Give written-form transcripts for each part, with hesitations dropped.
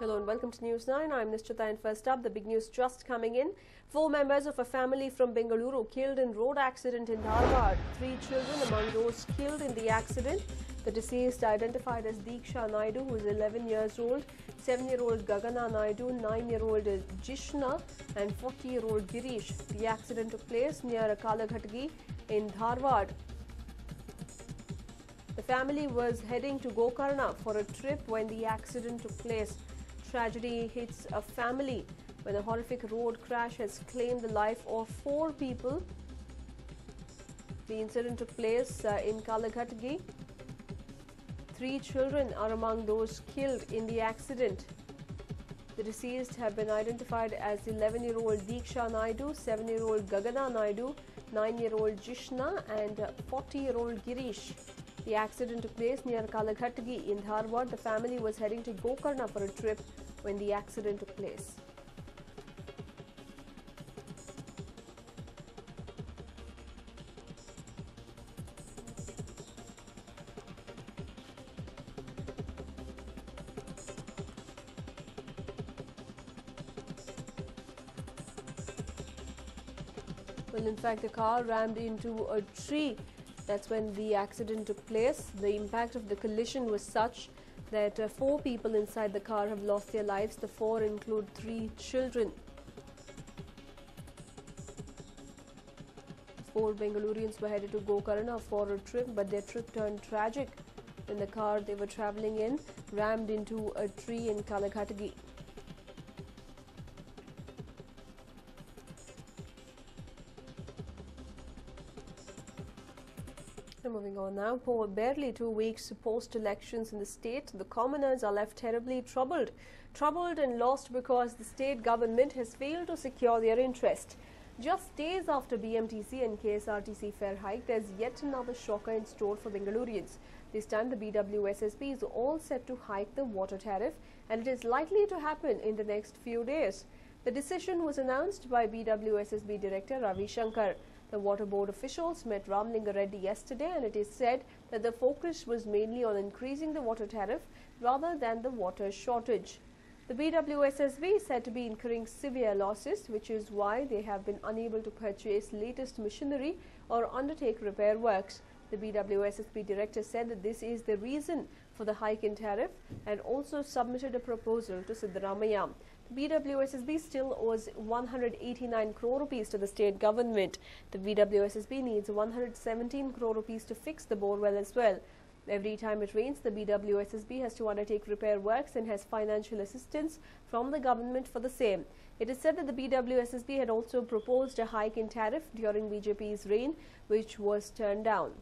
Hello and welcome to News 9. I'm Nishchita, and first up, the big news just coming in. 4 members of a family from Bengaluru killed in road accident in Dharwad. 3 children among those killed in the accident. The deceased identified as Diksha Naidu, who is 11 years old, 7-year-old Gagana Naidu, 9-year-old Jishna and 40-year-old Girish. The accident took place near Kalaghatgi in Dharwad. The family was heading to Gokarna for a trip when the accident took place. Tragedy hits a family when a horrific road crash has claimed the life of 4 people. The incident took place in Kalaghatgi. 3 children are among those killed in the accident. The deceased have been identified as 11-year-old Diksha Naidu, 7-year-old Gagana Naidu, 9-year-old Jishna and 40-year-old Girish. The accident took place near Kalaghatgi in Dharwad. The family was heading to Gokarna for a trip when the accident took place. Well, in fact, the car rammed into a tree. That's when the accident took place. The impact of the collision was such that 4 people inside the car have lost their lives. The 4 include 3 children. 4 Bengalurians were headed to Gokarna for a trip, but their trip turned tragic when the car they were travelling in rammed into a tree in Kalaghatgi. Moving on now, for barely 2 weeks post-elections in the state, the commoners are left terribly troubled and lost because the state government has failed to secure their interest. Just days after BMTC and KSRTC fare hike, there's yet another shocker in store for Bengalurians. This time, the BWSSB is all set to hike the water tariff, and it is likely to happen in the next few days. The decision was announced by BWSSB Director Ravi Shankar. The Water Board officials met Ramlinga Reddy yesterday, and it is said that the focus was mainly on increasing the water tariff rather than the water shortage. The BWSSB is said to be incurring severe losses, which is why they have been unable to purchase latest machinery or undertake repair works. The BWSSB director said that this is the reason for the hike in tariff and also submitted a proposal to Siddaramaiah. BWSSB still owes 189 crore rupees to the state government. The BWSSB needs 117 crore rupees to fix the borewell as well. Every time it rains, the BWSSB has to undertake repair works and has financial assistance from the government for the same. It is said that the BWSSB had also proposed a hike in tariff during BJP's reign, which was turned down.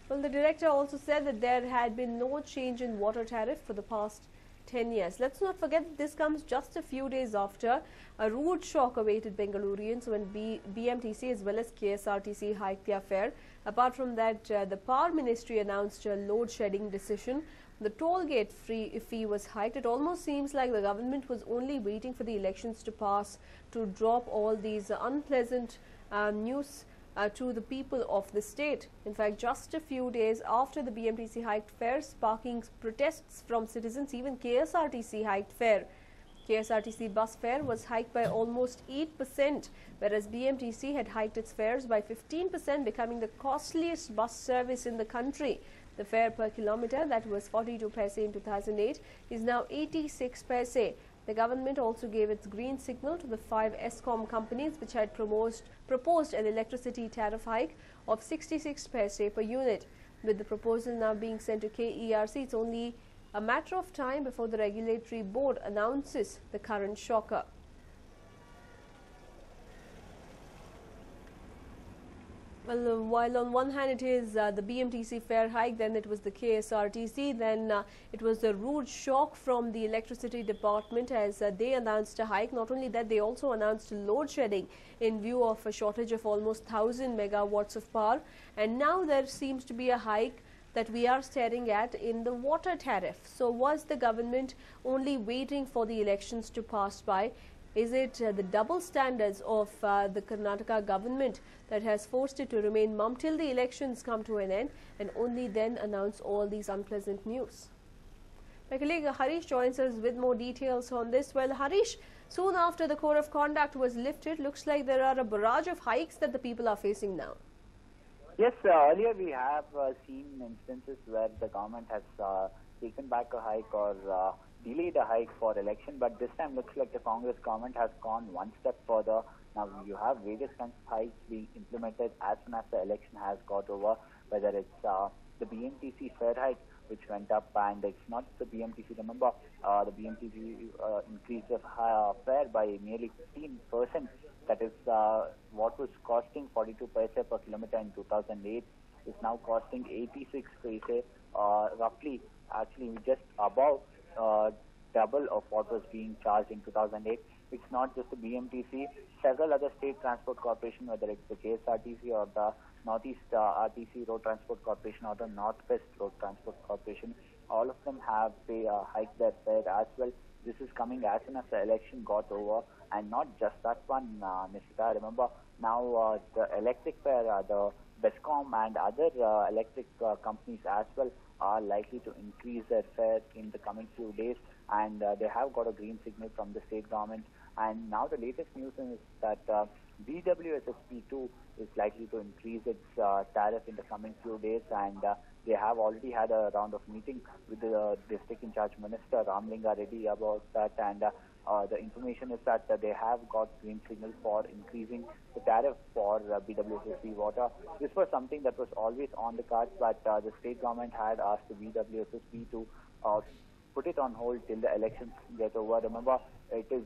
Well, the director also said that there had been no change in water tariff for the past 10 years. Let's not forget that this comes just a few days after a rude shock awaited Bengalurians when BMTC as well as KSRTC hiked their fare. Apart from that, the Power Ministry announced a load-shedding decision. The toll gate fee was hiked. It almost seems like the government was only waiting for the elections to pass to drop all these unpleasant news to the people of the state. In fact, just a few days after the BMTC hiked fare, sparking protests from citizens, even KSRTC hiked fare. KSRTC bus fare was hiked by almost 8%, whereas BMTC had hiked its fares by 15%, becoming the costliest bus service in the country. The fare per kilometre, that was 42 paise in 2008, is now 86 paise. The government also gave its green signal to the 5 ESCOM companies which had proposed an electricity tariff hike of 66 paise per unit. With the proposal now being sent to KERC, it's only a matter of time before the regulatory board announces the current shocker. Well, while on one hand it is the BMTC fare hike, then it was the KSRTC, then it was a rude shock from the electricity department as they announced a hike. Not only that, they also announced load shedding in view of a shortage of almost 1,000 megawatts of power. And now there seems to be a hike that we are staring at in the water tariff. So was the government only waiting for the elections to pass by? Is it the double standards of the Karnataka government that has forced it to remain mum till the elections come to an end and only then announce all these unpleasant news? My colleague Harish joins us with more details on this. Well, Harish, soon after the code of conduct was lifted, looks like there are a barrage of hikes that the people are facing now. Yes, earlier we have seen instances where the government has taken back a hike or delayed a hike for election, but this time looks like the Congress government has gone one step further. Now you have various kinds of hikes being implemented as soon as the election has got over, whether it's the BMTC fare hike, which went up, and it's not the BMTC. Remember, the BMTC increased the fare by nearly 15%. That is what was costing 42 paise per kilometer in 2008 is now costing 86 paise, roughly, actually just above double of what was being charged in 2008. It's not just the BMTC. Several other state transport corporations, whether it's the KSRTC or the Northeast RTC Road Transport Corporation or the Northwest Road Transport Corporation, all of them have hiked their fare as well. This is coming as soon as the election got over, and not just that one, Nishita. Remember, now the electric fare, the Bescom and other electric companies as well are likely to increase their fare in the coming few days, and they have got a green signal from the state government. And now the latest news is that BWSSP2 is likely to increase its tariff in the coming few days, and they have already had a round of meeting with the district in charge minister Ramlinga Reddy about that, and the information is that they have got green signal for increasing the tariff for BWSSP water. This was something that was always on the cards, but the state government had asked the BWSSP to put it on hold till the elections get over. Remember,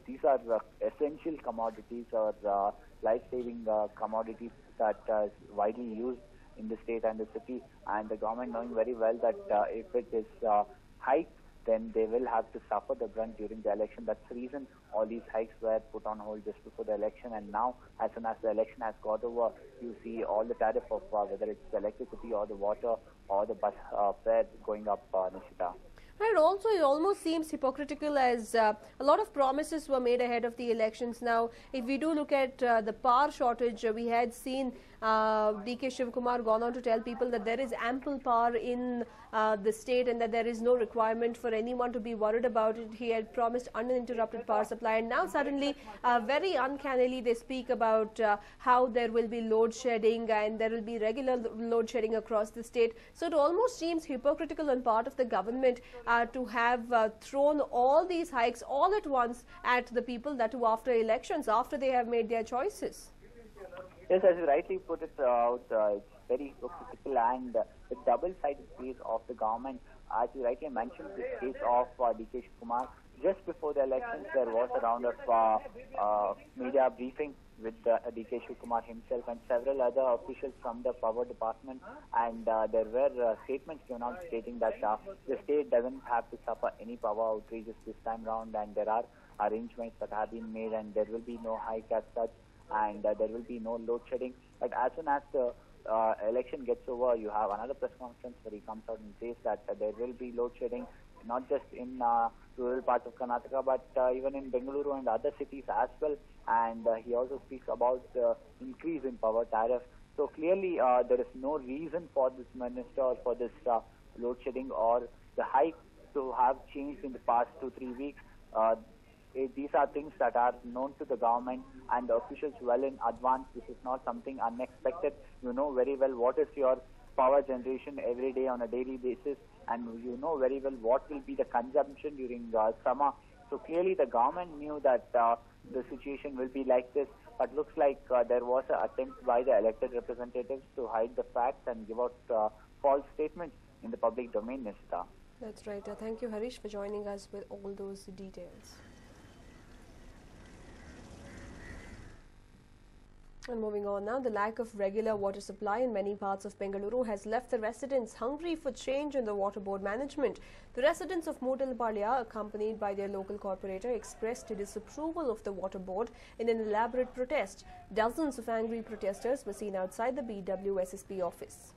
these are essential commodities or life-saving commodities that is widely used in the state and the city, and the government knowing very well that if it is hiked, then they will have to suffer the brunt during the election. That's the reason all these hikes were put on hold just before the election, and now as soon as the election has got over, you see all the tariff of whether it's the electricity or the water or the bus fare going up, Nishita. And also, it almost seems hypocritical as a lot of promises were made ahead of the elections. Now, if we do look at the power shortage, we had seen DK Shivkumar gone on to tell people that there is ample power in the state and that there is no requirement for anyone to be worried about it. He had promised uninterrupted power supply, and now suddenly, very uncannily, they speak about how there will be load shedding and there will be regular load shedding across the state. So it almost seems hypocritical on part of the government to have thrown all these hikes all at once at the people, that too after elections, after they have made their choices. Yes, as you rightly put it out, it's very hypocritical and the double-sided case of the government. As you rightly mentioned, this case of DK Kumar, just before the elections, there was a round of media briefing with DK Shivkumar himself and several other officials from the power department, and there were statements given out stating that the state doesn't have to suffer any power outrages this time round, and there are arrangements that have been made, and there will be no hike as such, and there will be no load shedding. But as soon as the election gets over, you have another press conference where he comes out and says that there will be load shedding, not just in rural parts of Karnataka, but even in Bengaluru and other cities as well. And he also speaks about the increase in power tariff. So clearly, there is no reason for this minister or for this load shedding or the hike to have changed in the past 2-3 weeks. These are things that are known to the government and the officials well in advance. This is not something unexpected. You know very well what is your power generation every day on a daily basis, and you know very well what will be the consumption during summer. So clearly the government knew that the situation will be like this, but looks like there was an attempt by the elected representatives to hide the facts and give out false statements in the public domain, Nishita. That's right. Thank you, Harish, for joining us with all those details. And moving on now, the lack of regular water supply in many parts of Bengaluru has left the residents hungry for change in the water board management. The residents of Moodalpalia, accompanied by their local corporator, expressed disapproval of the water board in an elaborate protest. Dozens of angry protesters were seen outside the BWSSP office.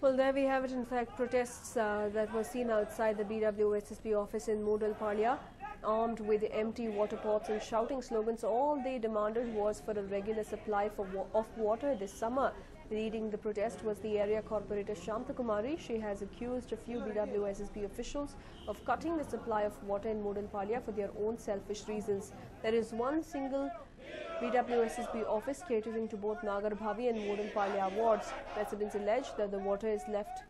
Well, there we have it. In fact, protests that were seen outside the BWSSB office in Moodalpalia, armed with empty water pots and shouting slogans. All they demanded was for a regular supply of water this summer. Leading the protest was the area corporator Shantakumari. She has accused a few BWSSB officials of cutting the supply of water in Moodalpalia for their own selfish reasons. There is one single BWSSB office catering to both Nagarbhavi and Moodalpalia wards. Residents allege that the water is left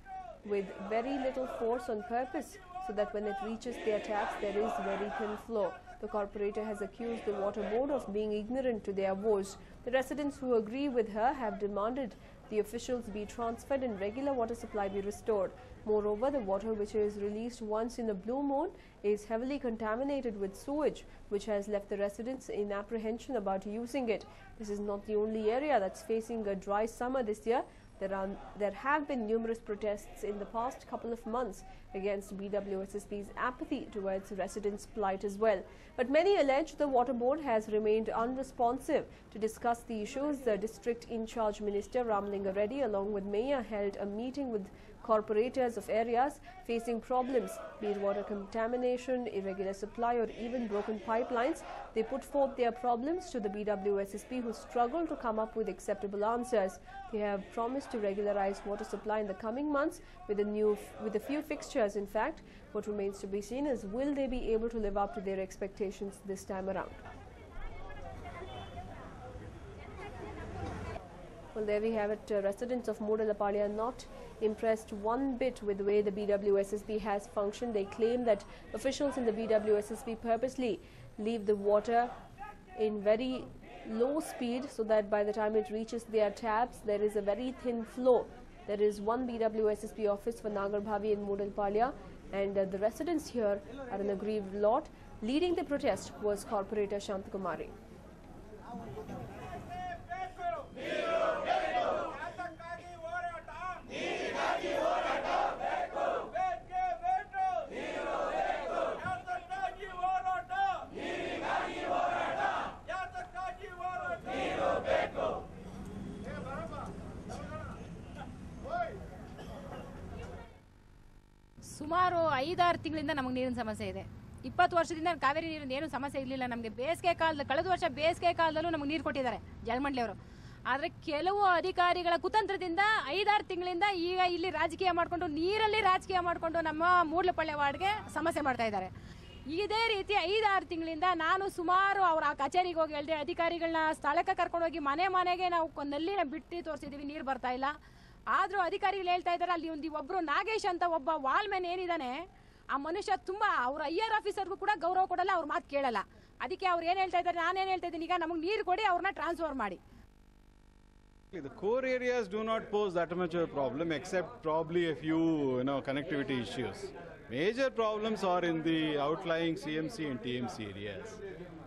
with very little force on purpose, so that when it reaches their taps, there is very thin flow. The corporator has accused the water board of being ignorant to their woes. The residents who agree with her have demanded the officials be transferred and regular water supply be restored. Moreover, the water which is released once in a blue moon is heavily contaminated with sewage, which has left the residents in apprehension about using it. This is not the only area that's facing a dry summer this year. There have been numerous protests in the past couple of months against BWSSB's apathy towards residents' plight as well. But many allege the water board has remained unresponsive. To discuss the issues, the district in-charge minister Ramlinga Reddy along with mayor held a meeting with corporators of areas facing problems, be it water contamination, irregular supply or even broken pipelines. They put forth their problems to the BWSSB, who struggle to come up with acceptable answers. They have promised to regularize water supply in the coming months with a few fixtures. In fact, what remains to be seen is will they be able to live up to their expectations this time around. Well, there we have it. Residents of Moodalpalia are not impressed one bit with the way the BWSSB has functioned. They claim that officials in the BWSSB purposely leave the water in very low speed so that by the time it reaches their taps, there is a very thin flow. There is one BWSSB office for Nagarbhavi and Moodalpalia, and the residents here are an aggrieved lot. Leading the protest was corporator Shantakumari. ಸುಮಾರು 5-6 ತಿಂಗಳಿಂದ ನಮಗೆ ನೀರಿನ ಸಮಸ್ಯೆ ಇದೆ. 20 ವರ್ಷದಿಂದ ಕಾವೇರಿ ನೀರಿನ ಏನು ಸಮಸ್ಯೆ ಇರಲಿಲ್ಲ ನಮಗೆ. ಬೇಸಿಗೆ ಕಾಲದಲ್ಲಿ ಕಳೆದ ವರ್ಷ ಬೇಸಿಗೆ ಕಾಲದಲ್ಲೂ ನಮಗೆ ನೀರು ಕೊಟ್ಟಿದ್ದಾರೆ ಜಲಮಂಡಳಿಯವರು. ಆದರೆ ಕೆಲವು ಅಧಿಕಾರಿಗಳ ಕುತಂತ್ರದಿಂದ 5-6 ತಿಂಗಳಿಂದ ಈಗ ಇಲ್ಲಿ ರಾಜಕೀಯ ಮಾಡಿಕೊಂಡು ನೀರಲ್ಲಿ ರಾಜಕೀಯ ಮಾಡಿಕೊಂಡು ನಮ್ಮ ಮೂಡ್ಲಪಾಳ್ಯ ವಾರ್ಡ್ಗೆ ಸಮಸ್ಯೆ ಮಾಡ್ತಾ ಇದ್ದಾರೆ. ಇದೇ ರೀತಿ 5-6 ತಿಂಗಳಿಂದ ನಾನು ಸುಮಾರು ಅವರ ಕಚೇರಿಗೆ ಹೋಗಿ ಹೇಳಿದೆ, ಅಧಿಕಾರಿಗಳನ್ನ ಸ್ಥಳಕ್ಕೆ ಕರ್ಕೊಂಡೋಗಿ ಮನೆಗೆ ನಾವು ನಲ್ಲಿನ ಬಿಟ್ಟು ತೋರಿಸಿದ್ದೀವಿ, ನೀರು ಬರ್ತಾ ಇಲ್ಲ. ಆದರೂ ಅಧಿಕಾರಿಗಳು ಹೇಳ್ತಾ ಇದ್ದಾರೆ ಅಲ್ಲಿ ಒಬ್ಬರು ನಾಗೇಶ್ ಅಂತ ಒಬ್ಬ ವಾಲ್ಮೆನ್ ಏನಿದ್ದಾನೆ ಆ ಮನುಷ್ಯ ತುಂಬ ಅವ್ರ ಐಆರ್ ಆಫೀಸರ್ಗೂ ಕೂಡ ಗೌರವ ಕೊಡಲ್ಲ, ಅವ್ರ ಮಾತು ಕೇಳಲ್ಲ. ಅದಕ್ಕೆ ಅವ್ರು ಏನು ಹೇಳ್ತಾ ಇದ್ದಾರೆ, ನಾನೇನು ಹೇಳ್ತಾ ಇದ್ದೀನಿ, ಈಗ ನಮಗೆ ನೀರು ಕೊಡಿ, ಅವ್ರನ್ನ ಟ್ರಾನ್ಸ್ಫರ್ ಮಾಡಿ. The core areas do not pose that much of a problem, except probably a few connectivity issues. Major problems are in the outlying CMC and TMC areas,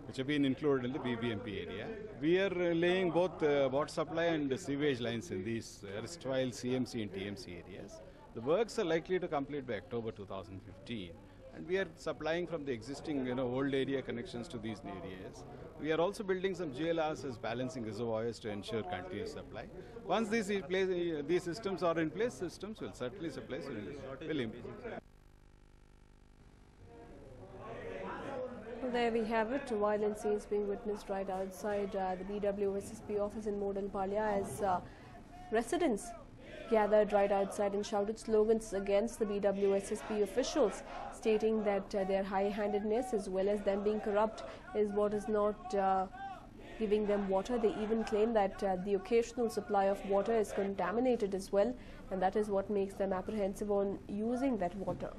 which have been included in the BBMP area. We are laying both water supply and sewage lines in these erstwhile CMC and TMC areas. The works are likely to complete by October 2015, and we are supplying from the existing old area connections to these areas. We are also building some GLRs as balancing reservoirs to ensure continuous supply. Once these systems are in place, systems will certainly supply, will improve. There we have it. Violent scenes being witnessed right outside the BWSSB office in Moodalpalia as residents gathered right outside and shouted slogans against the BWSSB officials, stating that their high-handedness as well as them being corrupt is what is not giving them water. They even claim that the occasional supply of water is contaminated as well, and that is what makes them apprehensive on using that water.